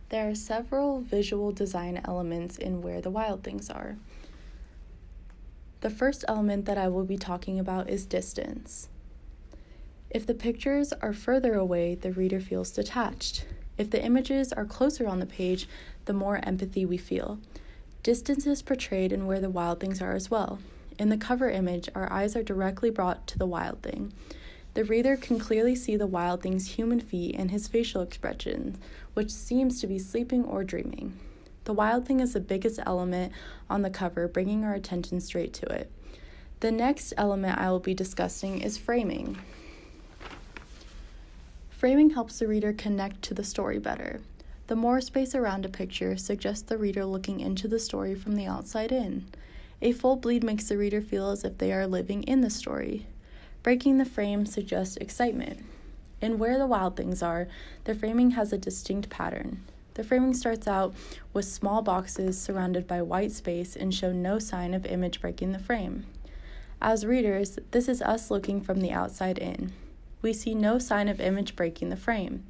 There are several visual design elements in Where the Wild Things Are. The first element that I will be talking about is distance. If the pictures are further away, the reader feels detached. If the images are closer on the page, the more empathy we feel. Distance is portrayed in Where the Wild Things Are as well. In the cover image, our eyes are directly brought to the wild thing. The reader can clearly see the wild thing's human feet and his facial expression, which seems to be sleeping or dreaming. The wild thing is the biggest element on the cover, bringing our attention straight to it. The next element I will be discussing is framing. Framing helps the reader connect to the story better. The more space around a picture suggests the reader looking into the story from the outside in. A full bleed makes the reader feel as if they are living in the story. Breaking the frame suggests excitement. In Where the Wild Things Are, the framing has a distinct pattern. The framing starts out with small boxes surrounded by white space and show no sign of image breaking the frame. As readers, this is us looking from the outside in. We see no sign of image breaking the frame.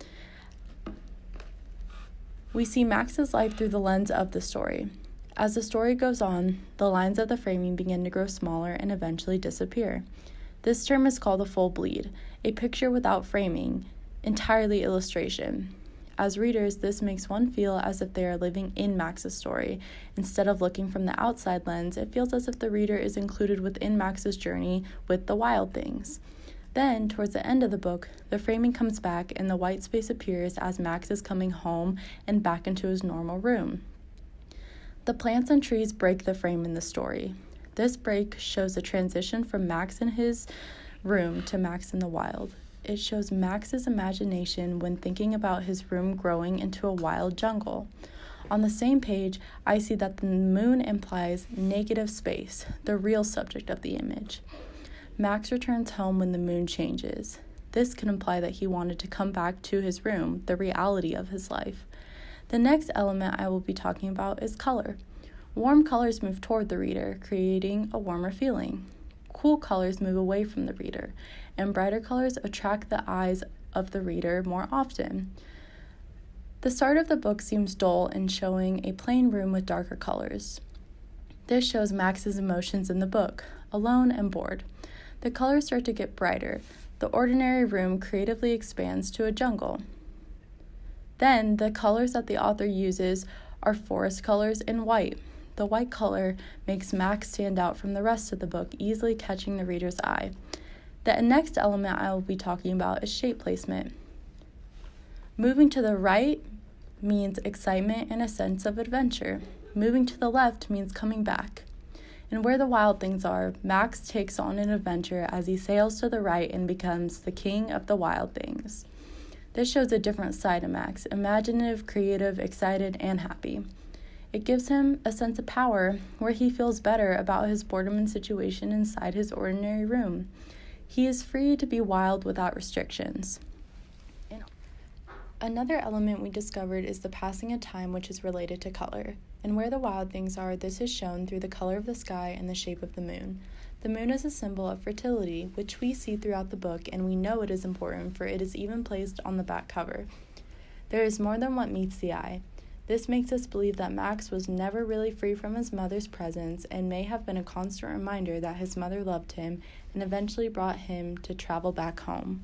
We see Max's life through the lens of the story. As the story goes on, the lines of the framing begin to grow smaller and eventually disappear. This term is called a full bleed, a picture without framing, entirely illustration. As readers, this makes one feel as if they are living in Max's story. Instead of looking from the outside lens, it feels as if the reader is included within Max's journey with the wild things. Then, towards the end of the book, the framing comes back and the white space appears as Max is coming home and back into his normal room. The plants and trees break the frame in the story. This break shows a transition from Max in his room to Max in the wild. It shows Max's imagination when thinking about his room growing into a wild jungle. On the same page, I see that the moon implies negative space, the real subject of the image. Max returns home when the moon changes. This could imply that he wanted to come back to his room, the reality of his life. The next element I will be talking about is color. Warm colors move toward the reader, creating a warmer feeling. Cool colors move away from the reader, and brighter colors attract the eyes of the reader more often. The start of the book seems dull in showing a plain room with darker colors. This shows Max's emotions in the book, alone and bored. The colors start to get brighter. The ordinary room creatively expands to a jungle. Then, the colors that the author uses are forest colors and white. The white color makes Max stand out from the rest of the book, easily catching the reader's eye. The next element I will be talking about is shape placement. Moving to the right means excitement and a sense of adventure. Moving to the left means coming back. And Where the Wild Things Are, Max takes on an adventure as he sails to the right and becomes the king of the wild things. This shows a different side of Max, imaginative, creative, excited, and happy. It gives him a sense of power where he feels better about his boredom and situation inside his ordinary room. He is free to be wild without restrictions. Another element we discovered is the passing of time, which is related to color. And Where the Wild Things Are, this is shown through the color of the sky and the shape of the moon. The moon is a symbol of fertility, which we see throughout the book, and we know it is important, for it is even placed on the back cover. There is more than what meets the eye. This makes us believe that Max was never really free from his mother's presence and may have been a constant reminder that his mother loved him and eventually brought him to travel back home.